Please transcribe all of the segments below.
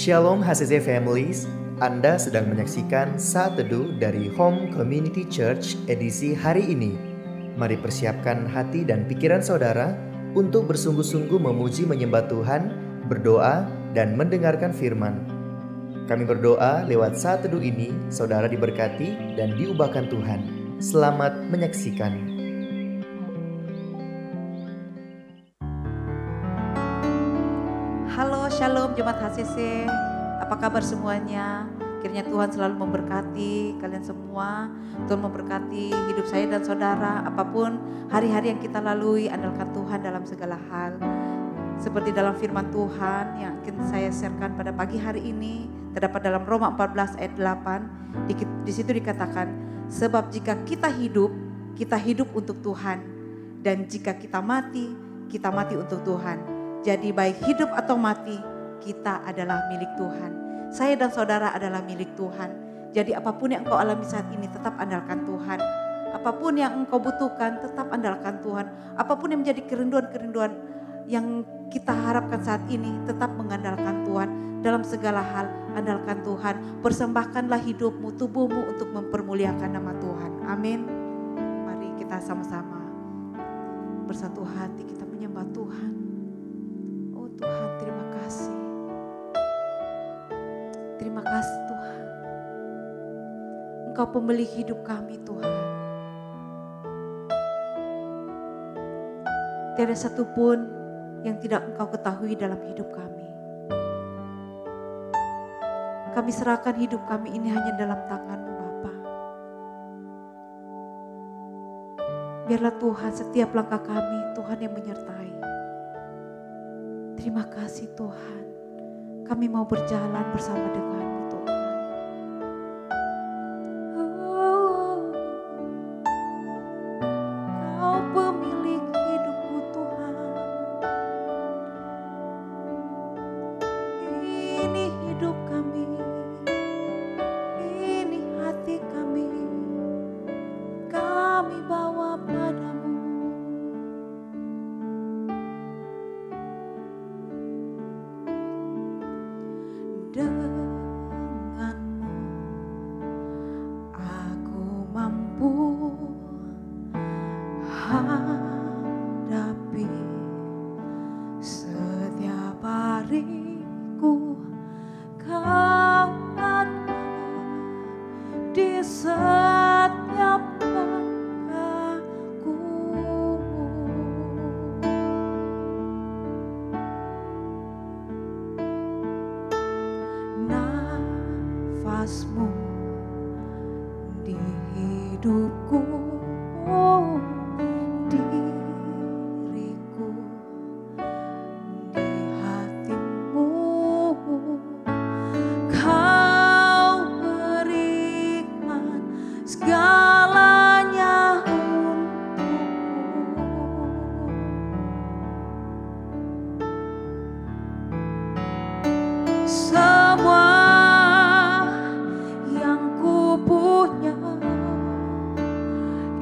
Shalom HCC Families, Anda sedang menyaksikan Saat Teduh dari Home Community Church edisi hari ini. Mari persiapkan hati dan pikiran saudara untuk bersungguh-sungguh memuji menyembah Tuhan, berdoa, dan mendengarkan firman. Kami berdoa lewat Saat Teduh ini, saudara diberkati dan diubahkan Tuhan. Selamat menyaksikan. Halo, Shalom Jemaat HCC, apa kabar semuanya? Kiranya Tuhan selalu memberkati kalian semua. Tuhan memberkati hidup saya dan saudara. Apapun hari-hari yang kita lalui, andalkan Tuhan dalam segala hal. Seperti dalam firman Tuhan yang akan saya sharekan pada pagi hari ini, terdapat dalam Roma 14 ayat 8. Di situ dikatakan, sebab jika kita hidup untuk Tuhan. Dan jika kita mati untuk Tuhan. Jadi baik hidup atau mati, kita adalah milik Tuhan. Saya dan saudara adalah milik Tuhan. Jadi apapun yang engkau alami saat ini, tetap andalkan Tuhan. Apapun yang engkau butuhkan, tetap andalkan Tuhan. Apapun yang menjadi kerinduan-kerinduan yang kita harapkan saat ini, tetap mengandalkan Tuhan. Dalam segala hal, andalkan Tuhan. Persembahkanlah hidupmu, tubuhmu untuk mempermuliakan nama Tuhan. Amin. Mari kita sama-sama bersatu hati, kita menyembah Tuhan. Tuhan, terima kasih. Terima kasih Tuhan. Engkau pemilik hidup kami Tuhan. Tiada satupun yang tidak Engkau ketahui dalam hidup kami. Kami serahkan hidup kami ini hanya dalam tangan-Mu Bapa. Biarlah Tuhan setiap langkah kami Tuhan yang menyertai. Terima kasih Tuhan, kami mau berjalan bersama dengan-Mu Tuhan. Kau pemilik hidupku Tuhan. Ini hidup kami, ini hati kami bawa padamu. Denganmu aku mampu hadapi setiap hariku. Kau ada di setiap langkahku. Nafasmu di hidupku, diriku di hatimu. Kau berikan segalanya untukku. Semua punya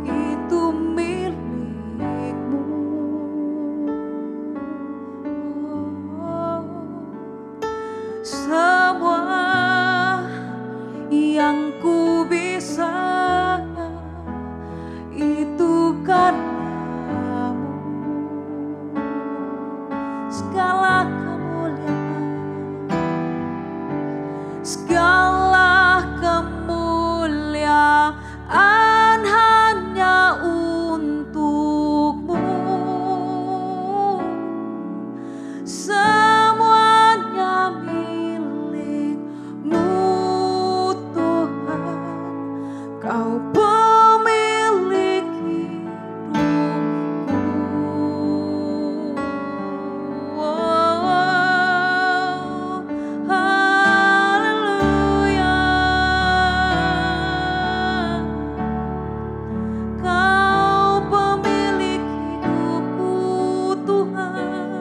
itu milikmu. Semua yang ku bisa itu karena-Mu. Segala kemuliaan, segala kemuliaan hanya untuk-Mu. Semuanya milik-Mu Tuhan. Kau pemilik hidupku. Haleluya. Kau pemilik hidupku Tuhan.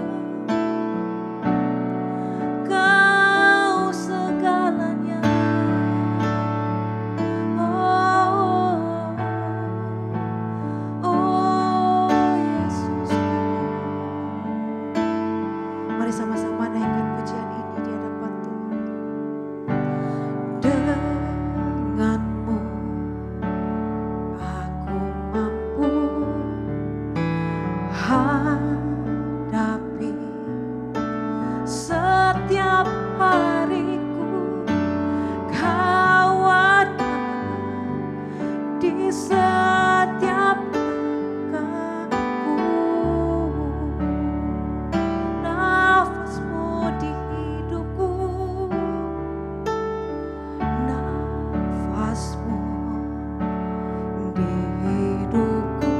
Kau segalanya. Yesus. Mari sama-sama naikkan pujian ini di hadapan Tuhan. hadapi setiap hariku. Kau ada di setiap langkahku. Nafasmu di hidupku, nafasmu di hidupku,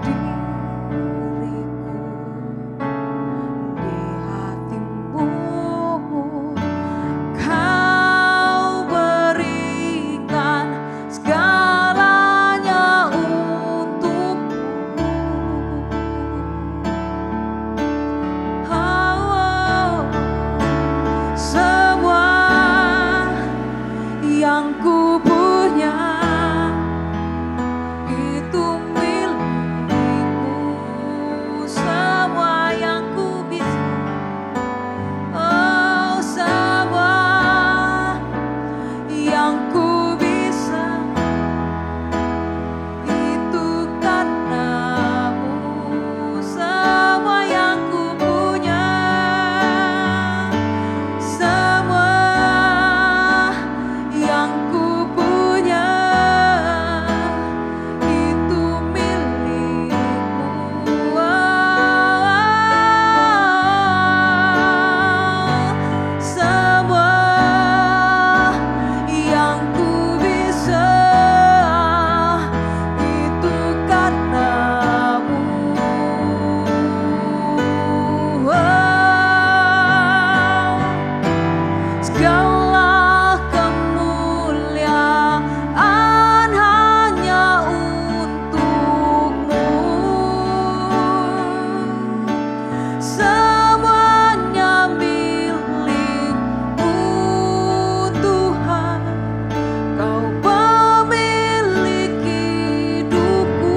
diriku di hatimu. Kau berikan segalanya untukku. Oh, semua yang ku punya itu milikmu. Semua yang ku bisa, oh semua yang ku bisa itu karenamu. Semua yang ku punya, semua yang ku punya itu milikmu. Semua yang ku bisa itu karenamu. Segala kemuliaan hanya untukmu. Semuanya milikmu Tuhan. Kau pemilik hidupku.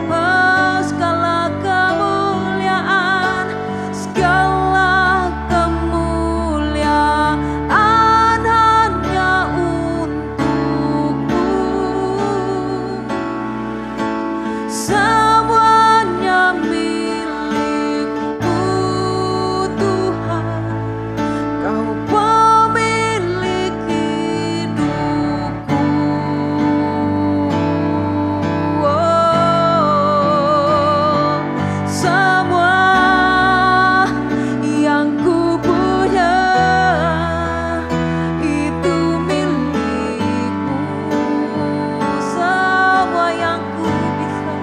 Oh, segala kemuliaan, segala kemuliaan hanya untukmu. Semuanya milikmu Tuhan. Kau pemilik hidupku. Oh, semua yang ku punya itu milikmu. Semua yang ku bisa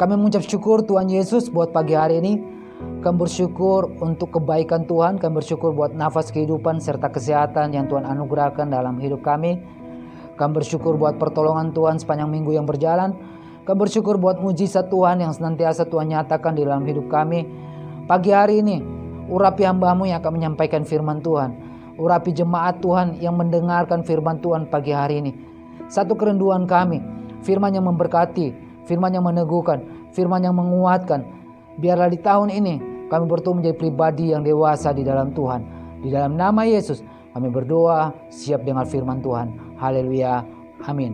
Kami mengucap syukur Tuhan Yesus buat pagi hari ini. Kami bersyukur untuk kebaikan Tuhan. Kami bersyukur buat nafas kehidupan serta kesehatan yang Tuhan anugerahkan dalam hidup kami. Kami bersyukur buat pertolongan Tuhan sepanjang minggu yang berjalan. Kami bersyukur buat mujizat Tuhan yang senantiasa Tuhan nyatakan di dalam hidup kami. Pagi hari ini, urapi hamba-Mu yang akan menyampaikan firman Tuhan. Urapi jemaat Tuhan yang mendengarkan firman Tuhan pagi hari ini. Satu kerinduan kami, firman yang memberkati, firman yang meneguhkan, firman yang menguatkan. Biarlah di tahun ini kami bertumbuh menjadi pribadi yang dewasa di dalam Tuhan. Di dalam nama Yesus kami berdoa, siap dengar firman Tuhan. Haleluya, amin.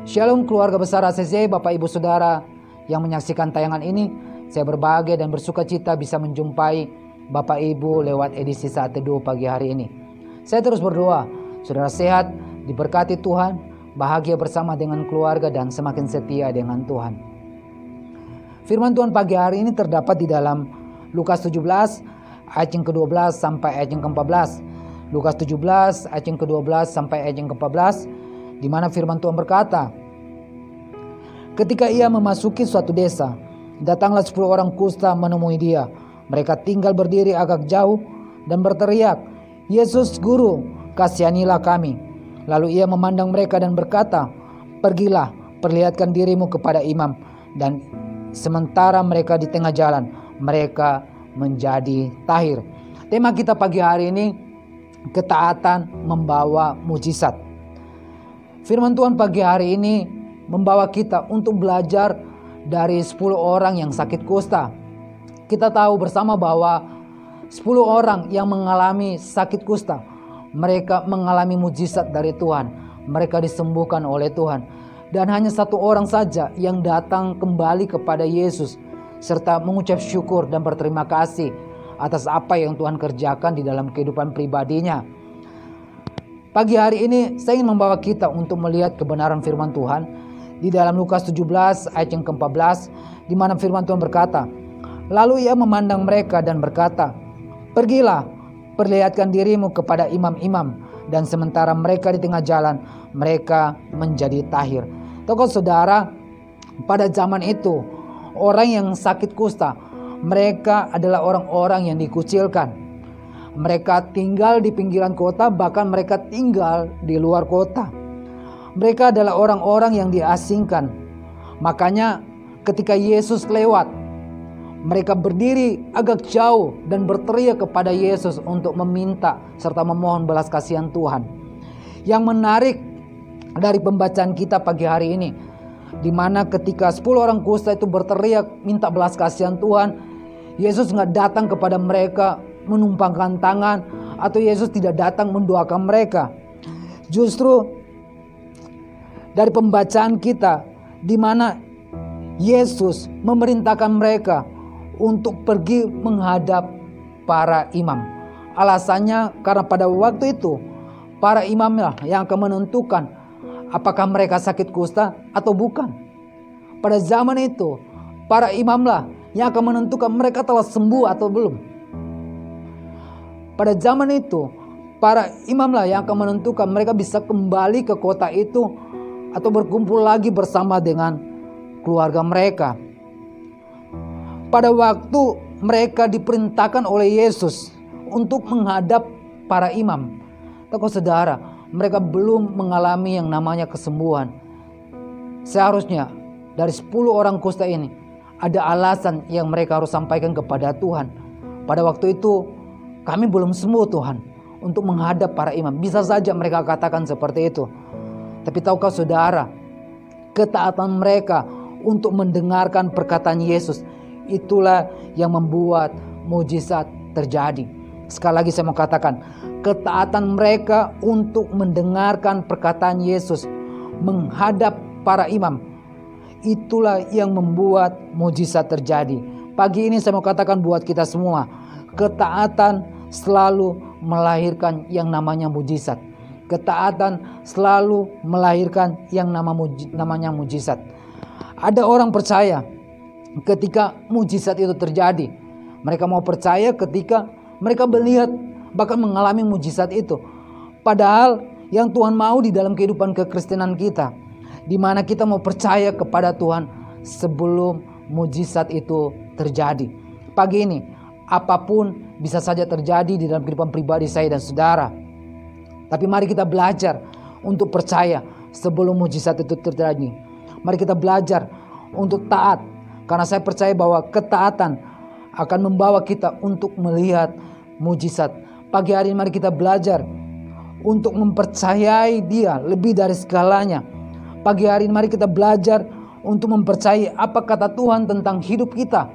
Shalom keluarga besar ACC, Bapak Ibu Saudara yang menyaksikan tayangan ini. Saya berbahagia dan bersuka cita bisa menjumpai Bapak Ibu lewat edisi Saat Teduh pagi hari ini. Saya terus berdoa, saudara sehat, diberkati Tuhan, bahagia bersama dengan keluarga dan semakin setia dengan Tuhan. Firman Tuhan pagi hari ini terdapat di dalam Lukas 17 ayat yang ke-12 sampai ayat yang ke-14. Lukas 17 ayat yang ke-12 sampai ayat yang ke-14, di mana firman Tuhan berkata, ketika ia memasuki suatu desa, datanglah 10 orang kusta menemui dia. Mereka tinggal berdiri agak jauh dan berteriak, Yesus Guru, kasihanilah kami. Lalu ia memandang mereka dan berkata, pergilah, perlihatkan dirimu kepada imam. Dan sementara mereka di tengah jalan, mereka menjadi tahir. Tema kita pagi hari ini, ketaatan membawa mujizat. Firman Tuhan pagi hari ini membawa kita untuk belajar dari 10 orang yang sakit kusta. Kita tahu bersama bahwa 10 orang yang mengalami sakit kusta, mereka mengalami mujizat dari Tuhan. Mereka disembuhkan oleh Tuhan. Dan hanya 1 orang saja yang datang kembali kepada Yesus serta mengucap syukur dan berterima kasih atas apa yang Tuhan kerjakan di dalam kehidupan pribadinya. Pagi hari ini saya ingin membawa kita untuk melihat kebenaran firman Tuhan di dalam Lukas 17 ayat yang ke-14, di mana firman Tuhan berkata, lalu ia memandang mereka dan berkata, pergilah, perlihatkan dirimu kepada imam-imam. Dan sementara mereka di tengah jalan, mereka menjadi tahir. Tokoh saudara, pada zaman itu, orang yang sakit kusta, mereka adalah orang-orang yang dikucilkan. Mereka tinggal di pinggiran kota, bahkan mereka tinggal di luar kota. Mereka adalah orang-orang yang diasingkan. Makanya ketika Yesus lewat, mereka berdiri agak jauh dan berteriak kepada Yesus untuk meminta serta memohon belas kasihan Tuhan. Yang menarik dari pembacaan kita pagi hari ini, di mana ketika 10 orang kusta itu berteriak minta belas kasihan Tuhan, Yesus nggak datang kepada mereka menumpangkan tangan, atau Yesus tidak datang mendoakan mereka. Justru dari pembacaan kita, di mana Yesus memerintahkan mereka untuk pergi menghadap para imam. Alasannya karena pada waktu itu para imamlah yang akan menentukan apakah mereka sakit kusta atau bukan. Pada zaman itu para imamlah yang akan menentukan mereka telah sembuh atau belum. Pada zaman itu para imamlah yang akan menentukan mereka bisa kembali ke kota itu atau berkumpul lagi bersama dengan keluarga mereka. Pada waktu mereka diperintahkan oleh Yesus untuk menghadap para imam, tokoh saudara, mereka belum mengalami yang namanya kesembuhan. Seharusnya dari 10 orang kusta ini ada alasan yang mereka harus sampaikan kepada Tuhan. Pada waktu itu kami belum sembuh Tuhan untuk menghadap para imam. Bisa saja mereka katakan seperti itu. Tapi tahukah saudara, ketaatan mereka untuk mendengarkan perkataan Yesus, itulah yang membuat mujizat terjadi. Sekali lagi saya mau katakan, ketaatan mereka untuk mendengarkan perkataan Yesus, menghadap para imam, itulah yang membuat mujizat terjadi. Pagi ini saya mau katakan buat kita semua, ketaatan selalu melahirkan yang namanya mujizat. Ketaatan selalu melahirkan yang namanya mujizat. Ada orang percaya ketika mujizat itu terjadi. Mereka mau percaya ketika mereka melihat bahkan mengalami mujizat itu. Padahal yang Tuhan mau di dalam kehidupan kekristenan kita, di mana kita mau percaya kepada Tuhan sebelum mujizat itu terjadi. Pagi ini, apapun bisa saja terjadi di dalam kehidupan pribadi saya dan saudara. Tapi mari kita belajar untuk percaya sebelum mujizat itu terjadi. Mari kita belajar untuk taat, karena saya percaya bahwa ketaatan akan membawa kita untuk melihat mujizat. Pagi hari ini mari kita belajar untuk mempercayai Dia lebih dari segalanya. Pagi hari ini mari kita belajar untuk mempercayai apa kata Tuhan tentang hidup kita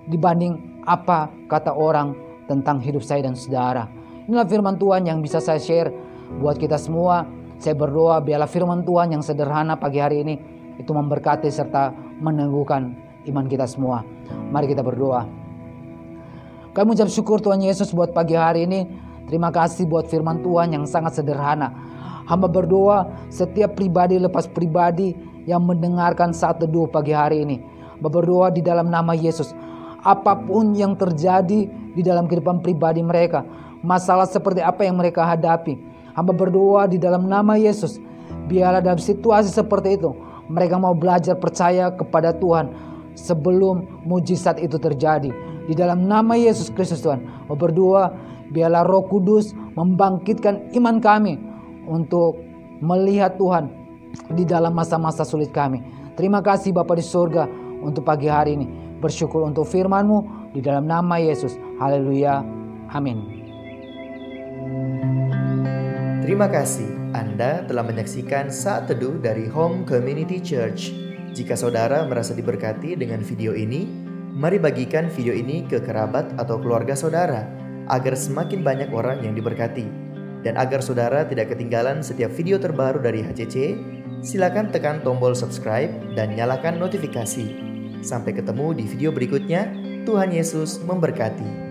dibanding apa kata orang tentang hidup saya dan saudara. Inilah firman Tuhan yang bisa saya share buat kita semua. Saya berdoa biarlah firman Tuhan yang sederhana pagi hari ini itu memberkati serta meneguhkan iman kita semua. Mari kita berdoa. Kami ucap syukur Tuhan Yesus buat pagi hari ini. Terima kasih buat firman Tuhan yang sangat sederhana. Hamba berdoa setiap pribadi lepas pribadi yang mendengarkan saat teduh pagi hari ini. Hamba berdoa di dalam nama Yesus. Apapun yang terjadi di dalam kehidupan pribadi mereka, masalah seperti apa yang mereka hadapi, hamba berdoa di dalam nama Yesus, biarlah dalam situasi seperti itu mereka mau belajar percaya kepada Tuhan sebelum mujizat itu terjadi. Di dalam nama Yesus Kristus Tuhan, hamba berdoa biarlah Roh Kudus membangkitkan iman kami untuk melihat Tuhan di dalam masa-masa sulit kami. Terima kasih Bapa di surga untuk pagi hari ini. Bersyukur untuk firman-Mu di dalam nama Yesus. Haleluya. Amin. Terima kasih Anda telah menyaksikan Saat Teduh dari Home Community Church. Jika saudara merasa diberkati dengan video ini, mari bagikan video ini ke kerabat atau keluarga saudara agar semakin banyak orang yang diberkati. Dan agar saudara tidak ketinggalan setiap video terbaru dari HCC, silakan tekan tombol subscribe dan nyalakan notifikasi. Sampai ketemu di video berikutnya. Tuhan Yesus memberkati.